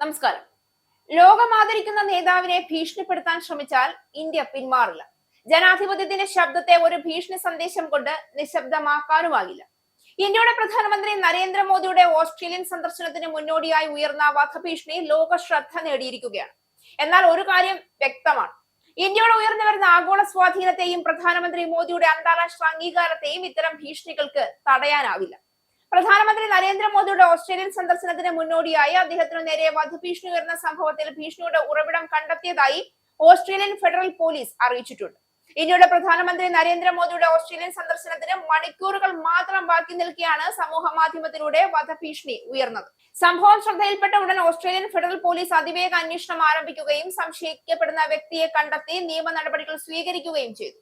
നമസ്കാരം. ലോകം ആദരിക്കുന്ന നേതാവിനെ ഭീഷണിപ്പെടുത്താൻ ശ്രമിച്ചാൽ ഇന്ത്യ പിന്മാറില്ല. ജനാധിപത്യത്തിന്റെ ശബ്ദത്തെ ഒരു ഭീഷണി സന്ദേശം കൊണ്ട് നിശബ്ദമാക്കാനുമാകില്ല. ഇന്ത്യയുടെ പ്രധാനമന്ത്രി നരേന്ദ്രമോദിയുടെ ഓസ്ട്രേലിയൻ സന്ദർശനത്തിന് മുന്നോടിയായി ഉയർന്ന വധഭീഷണി ലോക ശ്രദ്ധ നേടിയിരിക്കുകയാണ്. എന്നാൽ ഒരു കാര്യം വ്യക്തമാണ്, ഇന്ത്യയുടെ ഉയർന്നു വരുന്ന ആഗോള സ്വാധീനത്തെയും പ്രധാനമന്ത്രി മോദിയുടെ അന്താരാഷ്ട്ര അംഗീകാരത്തെയും ഇത്തരം ഭീഷണികൾക്ക് തടയാനാവില്ല. പ്രധാനമന്ത്രി നരേന്ദ്രമോദിയുടെ ഓസ്ട്രേലിയൻ സന്ദർശനത്തിന് മുന്നോടിയായി അദ്ദേഹത്തിനു നേരെ വധഭീഷണി ഉയർന്ന സംഭവത്തിൽ ഭീഷണിയുടെ ഉറവിടം കണ്ടെത്തിയതായി ഓസ്ട്രേലിയൻ ഫെഡറൽ പോലീസ് അറിയിച്ചിട്ടുണ്ട്. ഇന്ത്യയുടെ പ്രധാനമന്ത്രി നരേന്ദ്രമോദിയുടെ ഓസ്ട്രേലിയൻ സന്ദർശനത്തിന് മണിക്കൂറുകൾ മാത്രം ബാക്കി നിൽക്കെയാണ് സമൂഹ മാധ്യമത്തിലൂടെ വധഭീഷണി ഉയർന്നത്. സംഭവം ശ്രദ്ധയിൽപ്പെട്ട ഉടൻ ഓസ്ട്രേലിയൻ ഫെഡറൽ പോലീസ് അതിവേഗ അന്വേഷണം ആരംഭിക്കുകയും സംശയിക്കപ്പെടുന്ന വ്യക്തിയെ കണ്ടെത്തി നിയമ നടപടികൾ സ്വീകരിക്കുകയും ചെയ്തു.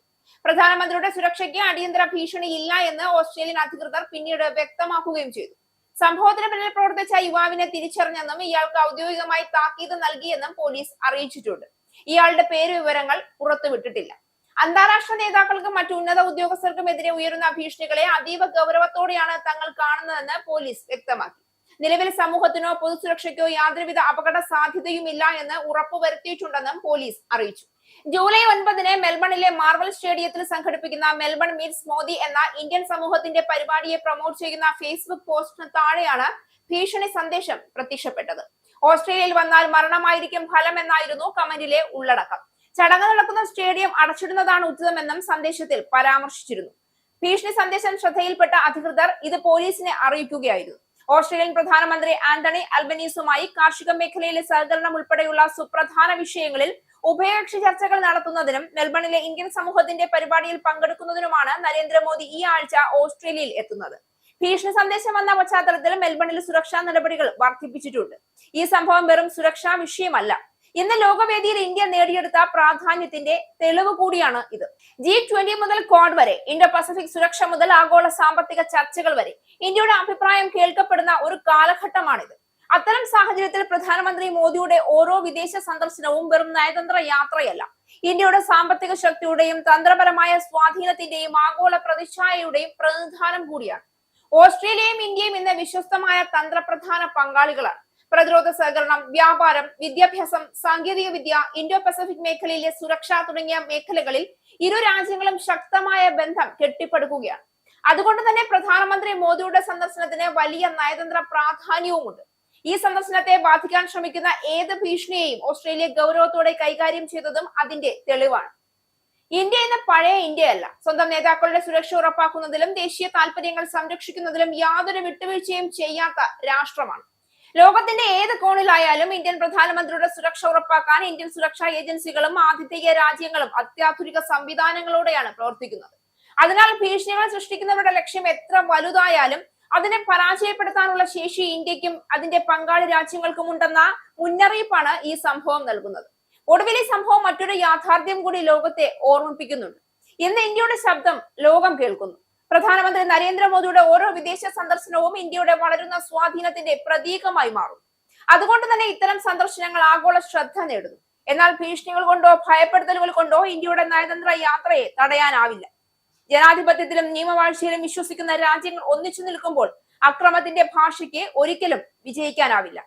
പ്രധാനമന്ത്രിയുടെ സുരക്ഷയ്ക്ക് അടിയന്തര ഭീഷണി ഇല്ല എന്ന് ഓസ്ട്രേലിയൻ അധികൃതർ പിന്നീട് വ്യക്തമാക്കുകയും ചെയ്തു. സംഭവത്തിന് പിന്നിൽ പ്രവർത്തിച്ച യുവാവിനെ തിരിച്ചറിഞ്ഞെന്നും ഇയാൾക്ക് ഔദ്യോഗികമായി താക്കീത് നൽകിയെന്നും പോലീസ് അറിയിച്ചിട്ടുണ്ട്. ഇയാളുടെ പേര് വിവരങ്ങൾ പുറത്തുവിട്ടിട്ടില്ല. അന്താരാഷ്ട്ര നേതാക്കൾക്കും മറ്റു ഉന്നത ഉദ്യോഗസ്ഥർക്കും എതിരെ ഉയരുന്ന ഭീഷണികളെ അതീവ ഗൗരവത്തോടെയാണ് തങ്ങൾ കാണുന്നതെന്ന് പോലീസ് വ്യക്തമാക്കി. നിലവിൽ സമൂഹത്തിനോ പൊതുസുരക്ഷയ്ക്കോ യാതൊരുവിധ അപകട സാധ്യതയുമില്ല എന്ന് ഉറപ്പുവരുത്തിയിട്ടുണ്ടെന്നും പോലീസ് അറിയിച്ചു. ജൂലൈ 9 മെൽബണിലെ മാർവൽ സ്റ്റേഡിയത്തിൽ സംഘടിപ്പിക്കുന്ന മെൽബൺ മീറ്റ്സ് മോദി എന്ന ഇന്ത്യൻ സമൂഹത്തിന്റെ പരിപാടിയെ പ്രൊമോട്ട് ചെയ്യുന്ന ഫേസ്ബുക്ക് പോസ്റ്റിന് താഴെയാണ് ഭീഷണി സന്ദേശം പ്രത്യക്ഷപ്പെട്ടത്. ഓസ്ട്രേലിയയിൽ വന്നാൽ മരണമായിരിക്കും ഫലം എന്നായിരുന്നു കമന്റിലെ ഉള്ളടക്കം. ചടങ്ങ് നടക്കുന്ന സ്റ്റേഡിയം അടച്ചിടുന്നതാണ് ഉചിതമെന്നും സന്ദേശത്തിൽ പരാമർശിച്ചിരുന്നു. ഭീഷണി സന്ദേശം ശ്രദ്ധയിൽപ്പെട്ട അധികൃതർ ഇത് പോലീസിനെ അറിയിക്കുകയായിരുന്നു. ഓസ്ട്രേലിയൻ പ്രധാനമന്ത്രി ആന്റണി അൽബനീസുമായി കാർഷിക മേഖലയിലെ സഹകരണം ഉൾപ്പെടെയുള്ള സുപ്രധാന വിഷയങ്ങളിൽ ഉഭയകക്ഷി ചർച്ചകൾ നടത്തുന്നതിനും മെൽബണിലെ ഇന്ത്യൻ സമൂഹത്തിന്റെ പരിപാടിയിൽ പങ്കെടുക്കുന്നതിനുമാണ് നരേന്ദ്രമോദി ഈ ആഴ്ച ഓസ്ട്രേലിയയിൽ എത്തുന്നത്. ഭീഷണി സന്ദേശം വന്ന പശ്ചാത്തലത്തിൽ മെൽബണിൽ സുരക്ഷാ നടപടികൾ വർദ്ധിപ്പിച്ചിട്ടുണ്ട്. ഈ സംഭവം വെറും സുരക്ഷാ വിഷയമല്ല, ഇന്ന് ലോകവേദിയിൽ ഇന്ത്യ നേടിയെടുത്ത പ്രാധാന്യത്തിന്റെ തെളിവ് കൂടിയാണ് ഇത്. G20 മുതൽ ക്വാഡ് വരെ, ഇൻഡോ പസഫിക് സുരക്ഷ മുതൽ ആഗോള സാമ്പത്തിക ചർച്ചകൾ വരെ ഇന്ത്യയുടെ അഭിപ്രായം കേൾക്കപ്പെടുന്ന ഒരു കാലഘട്ടമാണിത്. അത്തരം സാഹചര്യത്തിൽ പ്രധാനമന്ത്രി മോദിയുടെ ഓരോ വിദേശ സന്ദർശനവും വെറും നയതന്ത്ര യാത്രയല്ല, ഇന്ത്യയുടെ സാമ്പത്തിക ശക്തിയുടെയും തന്ത്രപരമായ സ്വാധീനത്തിന്റെയും ആഗോള പ്രതിച്ഛായയുടെയും പ്രതിനിധാനം കൂടിയാണ്. ഓസ്ട്രേലിയയും ഇന്ത്യയും ഇന്ന് വിശ്വസ്തമായ തന്ത്രപ്രധാന പങ്കാളികളാണ്. പ്രതിരോധ സഹകരണം, വ്യാപാരം, വിദ്യാഭ്യാസം, സാങ്കേതിക വിദ്യ, ഇൻഡോ പസഫിക് മേഖലയിലെ സുരക്ഷ തുടങ്ങിയ മേഖലകളിൽ ഇരു രാജ്യങ്ങളും ശക്തമായ ബന്ധം കെട്ടിപ്പടുക്കുകയാണ്. അതുകൊണ്ട് തന്നെ പ്രധാനമന്ത്രി മോദിയുടെ സന്ദർശനത്തിന് വലിയ നയതന്ത്ര പ്രാധാന്യവുമുണ്ട്. ഈ സന്ദർശനത്തെ ബാധിക്കാൻ ശ്രമിക്കുന്ന ഏത് ഭീഷണിയെയും ഓസ്ട്രേലിയ ഗൗരവത്തോടെ കൈകാര്യം ചെയ്തതും അതിന്റെ തെളിവാണ്. ഇന്ത്യ എന്ന പഴയ ഇന്ത്യയല്ല. സ്വന്തം നേതാക്കളുടെ സുരക്ഷ ഉറപ്പാക്കുന്നതിലും ദേശീയ താല്പര്യങ്ങൾ സംരക്ഷിക്കുന്നതിലും യാതൊരു വിട്ടുവീഴ്ചയും ചെയ്യാത്ത രാഷ്ട്രമാണ്. ലോകത്തിന്റെ ഏത് കോണിലായാലും ഇന്ത്യൻ പ്രധാനമന്ത്രിയുടെ സുരക്ഷ ഉറപ്പാക്കാൻ ഇന്ത്യൻ സുരക്ഷാ ഏജൻസികളും ആതിഥേയ രാജ്യങ്ങളും അത്യാധുനിക സംവിധാനങ്ങളോടെയാണ് പ്രവർത്തിക്കുന്നത്. അതിനാൽ ഭീഷണികൾ സൃഷ്ടിക്കുന്നവരുടെ ലക്ഷ്യം എത്ര വലുതായാലും അതിനെ പരാജയപ്പെടുത്താനുള്ള ശേഷി ഇന്ത്യക്കും അതിന്റെ പങ്കാളി രാജ്യങ്ങൾക്കും ഉണ്ടെന്ന മുന്നറിയിപ്പാണ് ഈ സംഭവം നൽകുന്നത്. ഒടുവിൽ ഈ സംഭവം മറ്റൊരു യാഥാർത്ഥ്യം കൂടി ലോകത്തെ ഓർമ്മിപ്പിക്കുന്നുണ്ട്. ഇന്ന് ഇന്ത്യയുടെ ശബ്ദം ലോകം കേൾക്കുന്നു. പ്രധാനമന്ത്രി നരേന്ദ്രമോദിയുടെ ഓരോ വിദേശ സന്ദർശനവും ഇന്ത്യയുടെ വളരുന്ന സ്വാധീനത്തിന്റെ പ്രതീകമായി മാറും. അതുകൊണ്ട് തന്നെ ഇത്തരം സന്ദർശനങ്ങൾ ആഗോള ശ്രദ്ധ നേടുന്നു. എന്നാൽ ഭീഷണികൾ കൊണ്ടോ ഭയപ്പെടുത്തലുകൾ കൊണ്ടോ ഇന്ത്യയുടെ നയതന്ത്ര യാത്രയെ തടയാനാവില്ല. ജനാധിപത്യത്തിലും നിയമവാഴ്ചയിലും വിശ്വസിക്കുന്ന രാജ്യങ്ങൾ ഒന്നിച്ചു നിൽക്കുമ്പോൾ അക്രമത്തിന്റെ ഭാഷയ്ക്ക് ഒരിക്കലും വിജയിക്കാനാവില്ല.